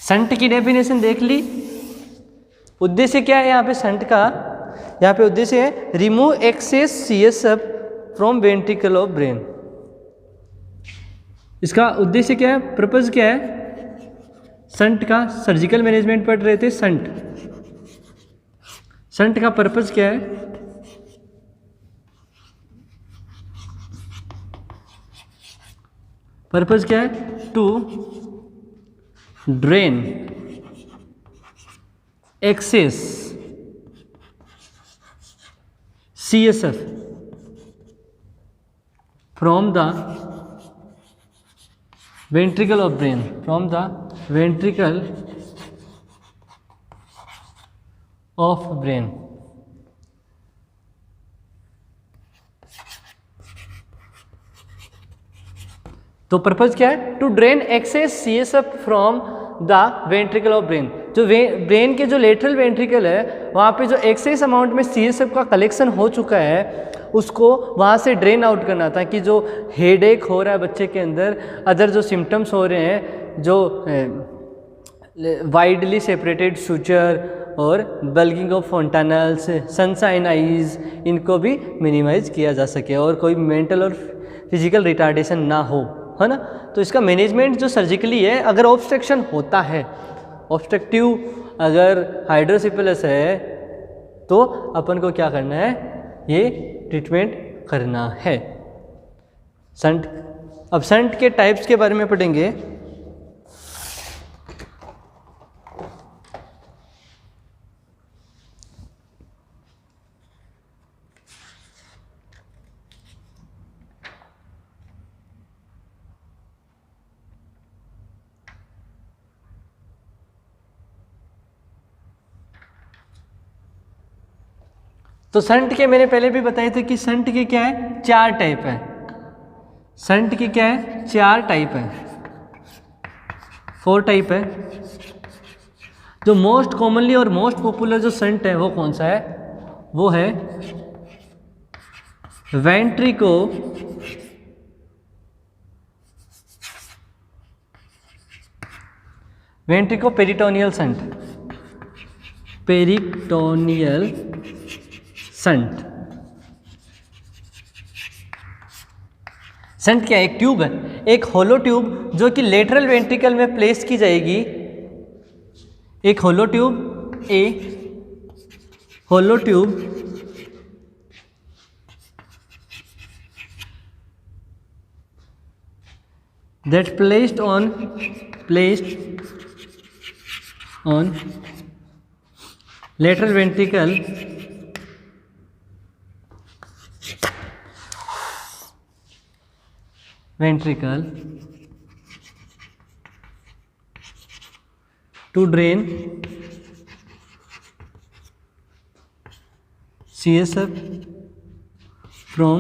संट की डेफिनेशन देख ली। उद्देश्य क्या है यहाँ पे संट का? यहाँ पे उद्देश्य है remove excess CSF from ventricle of brain. इसका उद्देश्य क्या है? पर्पज क्या है संट का? सर्जिकल मैनेजमेंट पढ़ रहे थे संट। संट का पर्पज क्या है? पर्पज क्या है? To drain excess CSF from the ventricle of brain, from the ventricle of brain। तो पर्पज क्या है? To drain excess CSF from the ventricle of brain. जो ब्रेन के जो लेटरल वेंट्रिकल है वहाँ पे जो एक्सेस अमाउंट में CSF का कलेक्शन हो चुका है उसको वहाँ से ड्रेन आउट करना, ताकि जो हेडेक हो रहा है बच्चे के अंदर, अदर जो सिम्टम्स हो रहे हैं, जो वाइडली सेपरेटेड सुचर और बल्गिंग ऑफ फॉन्टानल्स, सनसाइन आइज, इनको भी मिनिमाइज किया जा सके और कोई मेंटल और फिजिकल रिटार्डेशन ना हो, है ना। तो इसका मैनेजमेंट जो सर्जिकली है, अगर ऑब्स्ट्रक्शन होता है, ऑब्स्ट्रक्टिव अगर हाइड्रोसिफिलस है तो अपन को क्या करना है? ये ट्रीटमेंट करना है। संट, अब संट के टाइप्स के बारे में पढ़ेंगे। तो संट के मैंने पहले भी बताए थे कि संट के क्या है? 4 टाइप है। संट की क्या है? 4 टाइप है, 4 टाइप है। जो मोस्ट कॉमनली और मोस्ट पॉपुलर जो संट है वो कौन सा है? वो है ventriculo peritoneal shunt, peritoneal shunt. Shunt क्या है? एक ट्यूब है, एक होलो ट्यूब जो कि लेटरल वेंट्रिकल में प्लेस की जाएगी। एक hollow tube, a hollow tube that placed on lateral ventricle to drain CSF from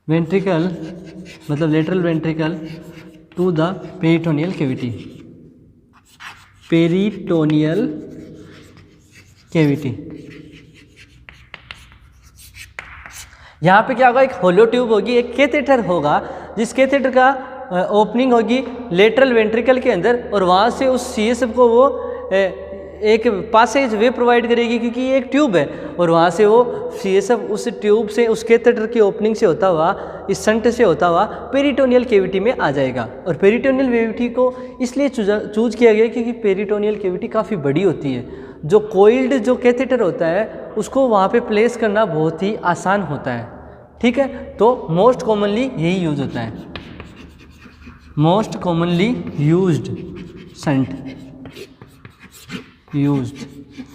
ventricle, मतलब lateral ventricle to the peritoneal cavity, peritoneal cavity। यहाँ पे क्या होगा? एक होलो ट्यूब होगी, एक कैथेटर होगा, जिस कैथेटर का ओपनिंग होगी लेटरल वेंट्रिकल के अंदर, और वहाँ से उस CSF को वो एक पासेज वे प्रोवाइड करेगी, क्योंकि ये एक ट्यूब है, और वहाँ से वो CSF उस ट्यूब से, उस कैथेटर की ओपनिंग से होता हुआ, इस शंट से होता हुआ पेरिटोनियल कैविटी में आ जाएगा। और पेरिटोनियल कैविटी को इसलिए चूज किया गया क्योंकि पेरिटोनियल कैविटी काफ़ी बड़ी होती है। जो कोइल्ड जो कैथेटर होता है उसको वहाँ पे प्लेस करना बहुत ही आसान होता है। ठीक है, तो मोस्ट कॉमनली यही यूज होता है, most commonly used shunt used,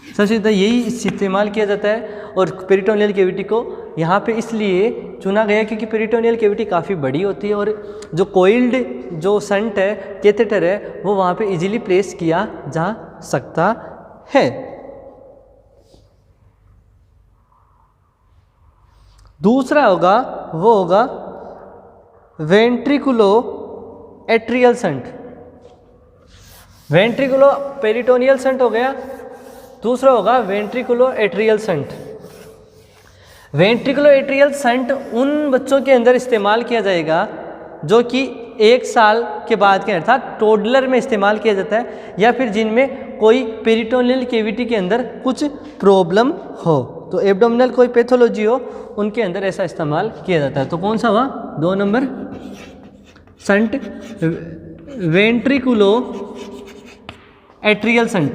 सबसे ज़्यादा यही इस्तेमाल किया जाता है। और पेरिटोनियल कैविटी को यहाँ पे इसलिए चुना गया क्योंकि पेरिटोनियल कैविटी काफ़ी बड़ी होती है, और जो कोइल्ड जो शंट है, कैथेटर है, वो वहाँ पे इजीली प्लेस किया जा सकता है। दूसरा होगा, वो होगा वेंट्रिकुलो एट्रियल शंट। वेंट्रिकुलो पेरिटोनियल शंट हो गया, दूसरा होगा वेंट्रिकुलो atrial shunt. Ventriculo atrial shunt उन बच्चों के अंदर इस्तेमाल किया जाएगा जो कि 1 साल के बाद के, अर्थात टोडलर में इस्तेमाल किया जाता है, या फिर जिनमें कोई पेरिटोनियल कैविटी के अंदर कुछ प्रॉब्लम हो, तो एब्डोमिनल कोई पैथोलॉजी हो, उनके अंदर ऐसा इस्तेमाल किया जाता है। तो कौन सा हुआ? 2 number shunt, ventriculo atrial shunt,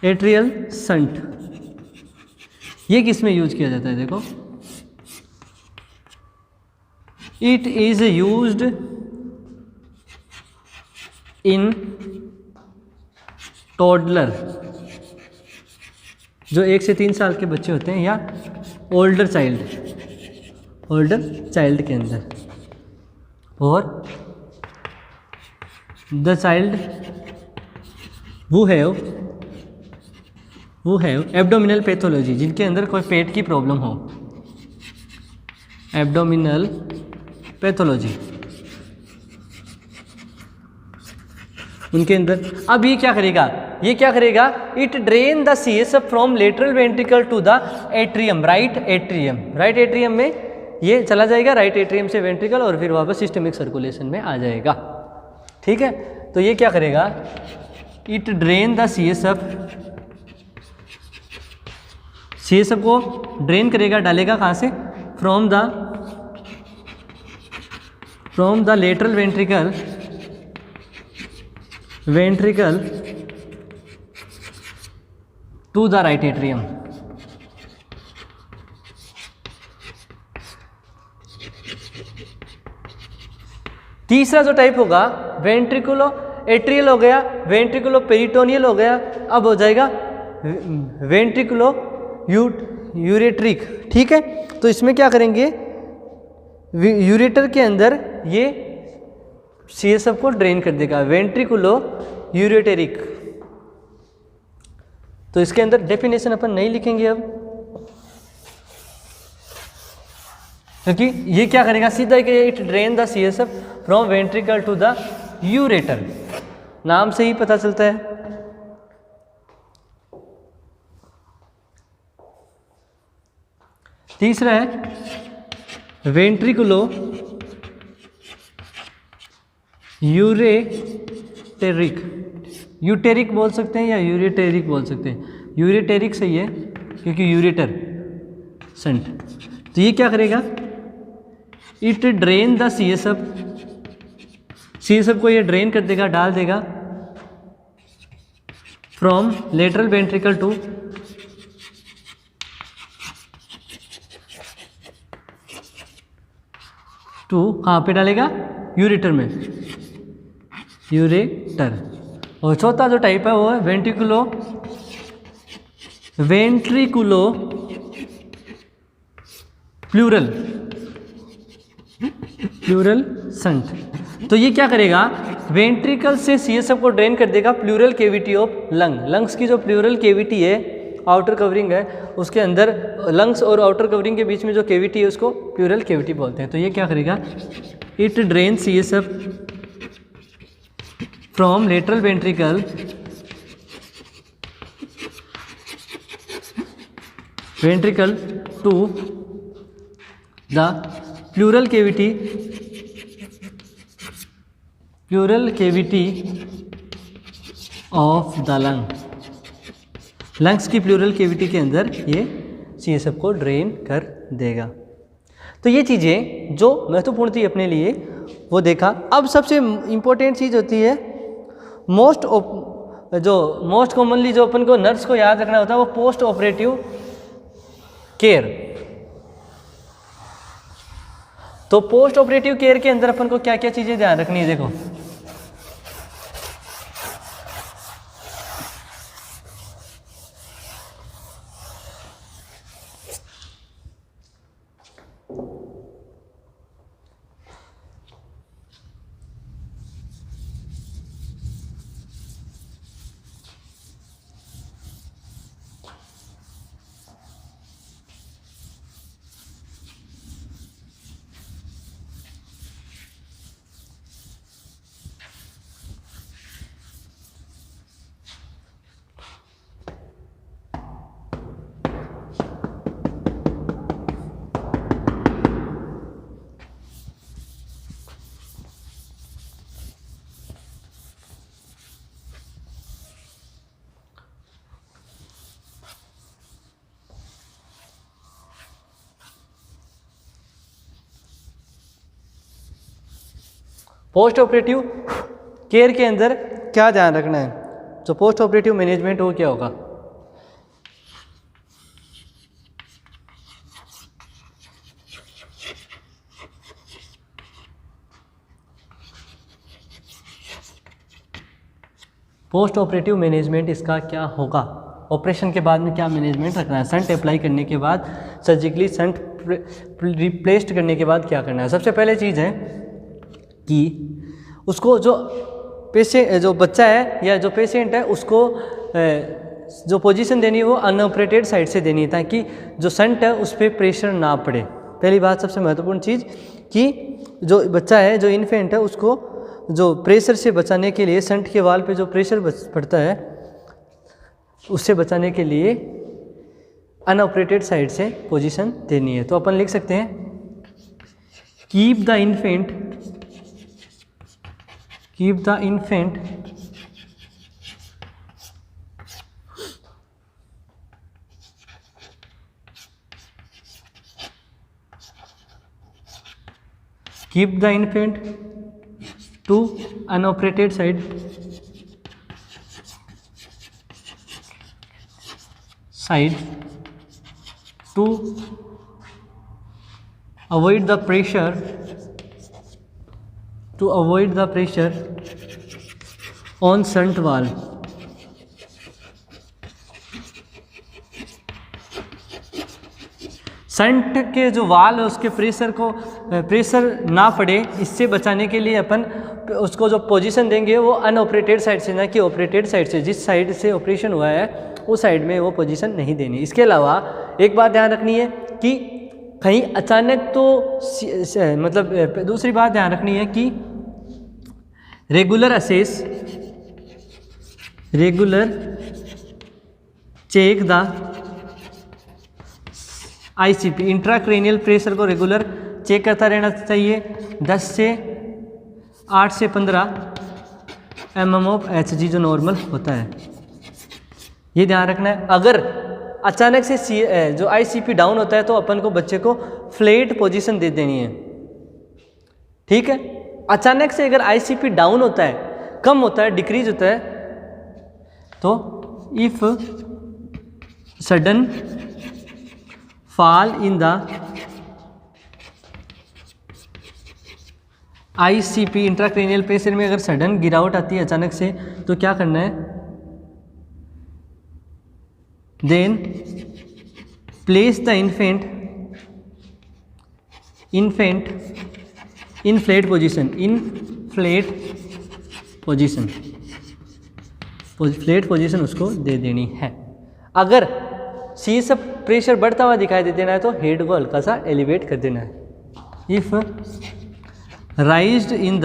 atrial shunt. ये किस में यूज किया जाता है? देखो, it is used in toddler, जो 1 से 3 साल के बच्चे होते हैं, या ओल्डर चाइल्ड के अंदर, और द चाइल्ड वो हैव एब्डोमिनल पैथोलॉजी, जिनके अंदर कोई पेट की प्रॉब्लम हो, एब्डोमिनल पैथोलॉजी उनके अंदर। अब ये क्या करेगा? It drain the CSF from lateral ventricle to the atrium, right atrium में ये चला जाएगा, राइट एट्रियम से वेंट्रिकल, और फिर वापस सिस्टमिक सर्कुलेशन में आ जाएगा। ठीक है, तो ये क्या करेगा? इट ड्रेन द CSF को ड्रेन करेगा, डालेगा कहाँ से? From the lateral ventricle to the right atrium. तीसरा जो टाइप होगा, वेंट्रिकुलो एट्रियल हो गया, वेंट्रिकुलो पेरिटोनियल हो गया, अब हो जाएगा वेंट्रिकुलो यूरेट्रिक। ठीक है, तो इसमें क्या करेंगे? यूरेटर के अंदर ये CSF को ड्रेन कर देगा, वेंट्रिकुलो यूरेटेरिक। तो इसके अंदर डेफिनेशन अपन नहीं लिखेंगे अब, क्योंकि ये क्या करेगा? सीधा कि it drain the CSF from ventricle to the ureter, नाम से ही पता चलता है। तीसरा है वेंट्रिकुलो यूरेटेरिक, यूटेरिक बोल सकते हैं या यूरेटेरिक बोल सकते हैं। यूरेटेरिक सही है क्योंकि यूरेटर शंट। तो ये क्या करेगा? इट ड्रेन द CSF को ये ड्रेन कर देगा, डाल देगा फ्रॉम लेटरल वेंट्रिकल टू कहाँ पे डालेगा, यूरेटर में, यूरेटर। और चौथा जो टाइप है वो है वेंट्रिकुलो प्लूरल संट। तो ये क्या करेगा, वेंट्रिकल से CSF को ड्रेन कर देगा प्लूरल केविटी ऑफ लंग्स की जो प्लूरल केविटी है, आउटर कवरिंग है, उसके अंदर लंग्स और आउटर कवरिंग के बीच में जो केविटी है उसको प्लूरल केविटी बोलते हैं। तो ये क्या करेगा, it drain CSF from lateral ventricle to the pleural cavity of the lungs की प्लूरल केविटी के अंदर ये CSF को ड्रेन कर देगा। तो ये चीज़ें जो महत्वपूर्ण थी अपने लिए वो देखा। अब सबसे इम्पोर्टेंट चीज़ होती है मोस्ट कॉमनली जो अपन को नर्स को याद रखना होता है वो पोस्ट ऑपरेटिव केयर। तो पोस्ट ऑपरेटिव केयर के अंदर अपन को क्या क्या चीज़ें ध्यान रखनी है, देखो पोस्ट ऑपरेटिव केयर के अंदर क्या ध्यान रखना है। तो पोस्ट ऑपरेटिव मैनेजमेंट वो क्या होगा, पोस्ट ऑपरेटिव मैनेजमेंट इसका क्या होगा, ऑपरेशन के बाद में क्या मैनेजमेंट रखना है, संट अप्लाई करने के बाद, सर्जिकली संट रिप्लेस्ड करने के बाद क्या करना है। सबसे पहले चीज़ है कि उसको जो बच्चा है या जो पेशेंट है उसको जो पोजीशन देनी है वो अनऑपरेटेड साइड से देनी है ताकि जो संट है उस पर प्रेशर ना पड़े। पहली बात सबसे महत्वपूर्ण चीज़ कि जो बच्चा है, जो इन्फेंट है, उसको जो प्रेशर से बचाने के लिए, संट के वाल पे जो प्रेशर पड़ता है उससे बचाने के लिए अनऑपरेटेड साइड से पोजीशन देनी है। तो अपन लिख सकते हैं keep the infant to unoperated side to avoid the pressure on shunt valve। Shunt के जो वाल है उसके प्रेशर ना पड़े, इससे बचाने के लिए अपन उसको जो पोजीशन देंगे वो अनऑपरेटेड साइड से, ना कि ऑपरेटेड साइड से। जिस साइड से ऑपरेशन हुआ है उस साइड में वो पोजीशन नहीं देनी। इसके अलावा एक बात ध्यान रखनी है कि कहीं अचानक दूसरी बात ध्यान रखनी है कि regular check the ICP, intracranial pressure को रेगुलर चेक करता रहना चाहिए। 10 से 8 से 15 mm ऑफ HG जो नॉर्मल होता है, ये ध्यान रखना है। अगर अचानक से जो ICP डाउन होता है तो अपन को बच्चे को फ्लैट पोजीशन दे देनी है। ठीक है। अचानक से अगर आईसीपी डाउन होता है, कम होता है, डिक्रीज होता है, तो if sudden fall in the ICP intracranial pressure में अगर सडन गिरावट आती है अचानक से, तो क्या करना है, then place the infant in flat position, flat position उसको दे देनी है। अगर सी सब प्रेशर बढ़ता हुआ दिखाई दे देना है तो हेड को हल्का सा एलिवेट कर देना है। If raised in the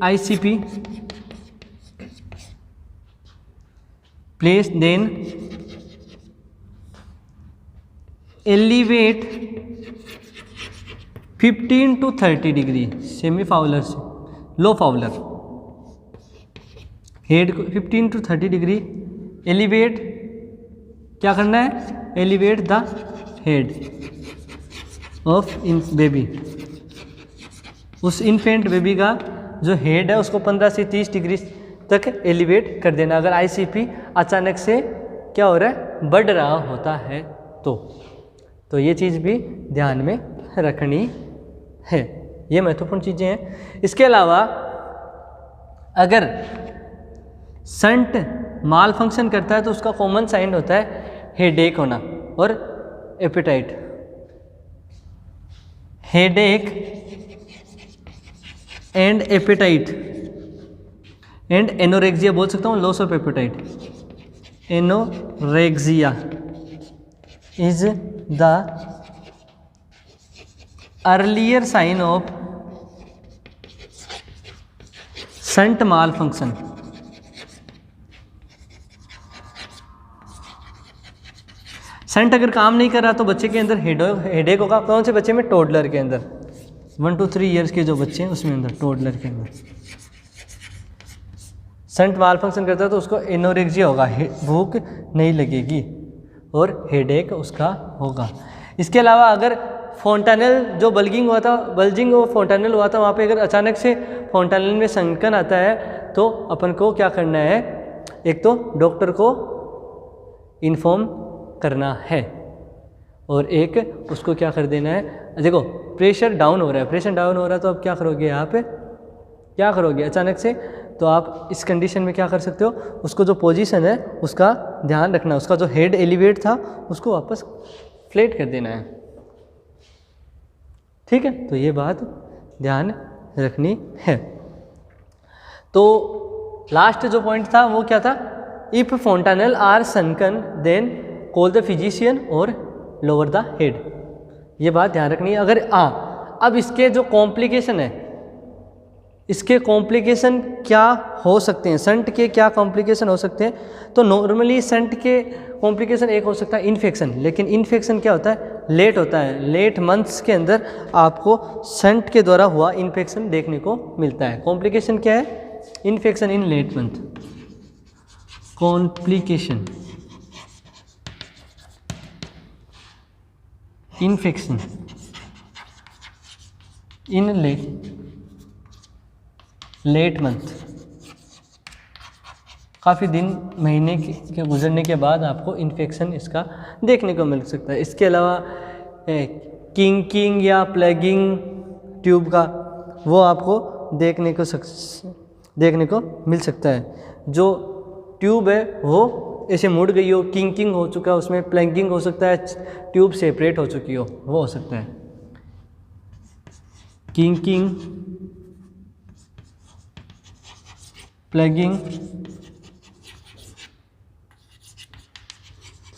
ICP place then elevate 15 to 30 degree semi Fowler से लो फाउलर, हेड को 15 to 30 डिग्री एलिवेट, क्या करना है, elevate the head of in baby, उस इन्फेंट बेबी का जो हेड है उसको 15 से 30 डिग्री तक एलिवेट कर देना अगर आईसीपी अचानक से क्या हो रहा है, बढ़ रहा होता है तो ये चीज़ भी ध्यान में रखनी है। ये महत्वपूर्ण चीज़ें हैं। इसके अलावा अगर संट माल फंक्शन करता है तो उसका कॉमन साइन होता है हेडेक होना और appetite. Headache and appetite and anorexia बोल सकता हूँ, loss of appetite. Anorexia is the earlier sign of shunt malfunction. Shunt अगर काम नहीं कर रहा तो बच्चे के अंदर हेडेक होगा। कौन से बच्चे में, टोडलर के अंदर, 1 to 3 ईयर्स के जो बच्चे हैं उसमें अंदर, टोडलर के अंदर संट माल फंक्शन करता है तो उसको एनोरेक्सिया होगा, भूख नहीं लगेगी और हेडेक उसका होगा। इसके अलावा अगर फोंटानेल जो बल्जिंग और फोंटानेल हुआ था, वहाँ पे अगर अचानक से फोंटानेल में संकन आता है तो अपन को क्या करना है, एक तो डॉक्टर को इन्फॉर्म करना है और एक उसको क्या कर देना है, देखो प्रेशर डाउन हो रहा है, तो अब क्या करोगे, यहाँ पे क्या करोगे अचानक से, तो आप इस कंडीशन में क्या कर सकते हो, उसको जो पोजीशन है उसका ध्यान रखना, उसका जो हेड एलिवेट था उसको वापस फ्लैट कर देना है। ठीक है, तो ये बात ध्यान रखनी है। तो लास्ट जो पॉइंट था वो क्या था, if fontanelle are sunken then call the physician और लोअर द हेड। ये बात ध्यान रखनी है। अगर अब इसके जो कॉम्प्लिकेशन है, इसके कॉम्प्लिकेशन क्या हो सकते हैं, संट के क्या कॉम्प्लिकेशन हो सकते हैं, तो नॉर्मली संट के कॉम्प्लिकेशन एक हो सकता है इन्फेक्शन, लेकिन इन्फेक्शन क्या होता है, लेट होता है। लेट मंथ्स के अंदर आपको संट के द्वारा हुआ इन्फेक्शन देखने को मिलता है। कॉम्प्लिकेशन क्या है, infection in late month, complication infection in late month, काफ़ी दिन महीने के गुजरने के बाद आपको इन्फेक्शन इसका देखने को मिल सकता है। इसके अलावा किंकिंग या प्लगिंग ट्यूब का वो आपको देखने को मिल सकता है। जो ट्यूब है वो ऐसे मुड़ गई हो, किंकिंग हो चुका है, उसमें प्लगिंग हो सकता है, ट्यूब सेपरेट हो चुकी हो, वो हो सकता है। Kinking, plugging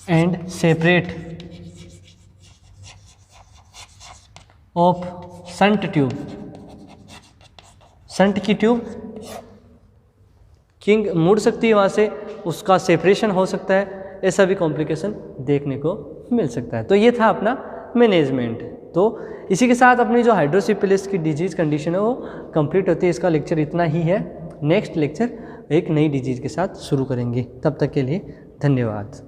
and separate of shunt tube, shunt की ट्यूब किंग मुड़ सकती है, वहाँ से उसका सेपरेशन हो सकता है, ऐसा भी कॉम्प्लिकेशन देखने को मिल सकता है। तो ये था अपना मैनेजमेंट। तो इसी के साथ अपनी जो हाइड्रोसिफिलिस की डिजीज़ कंडीशन है वो कंप्लीट होती है। इसका लेक्चर इतना ही है। नेक्स्ट लेक्चर एक नई डिजीज़ के साथ शुरू करेंगे। तब तक के लिए धन्यवाद।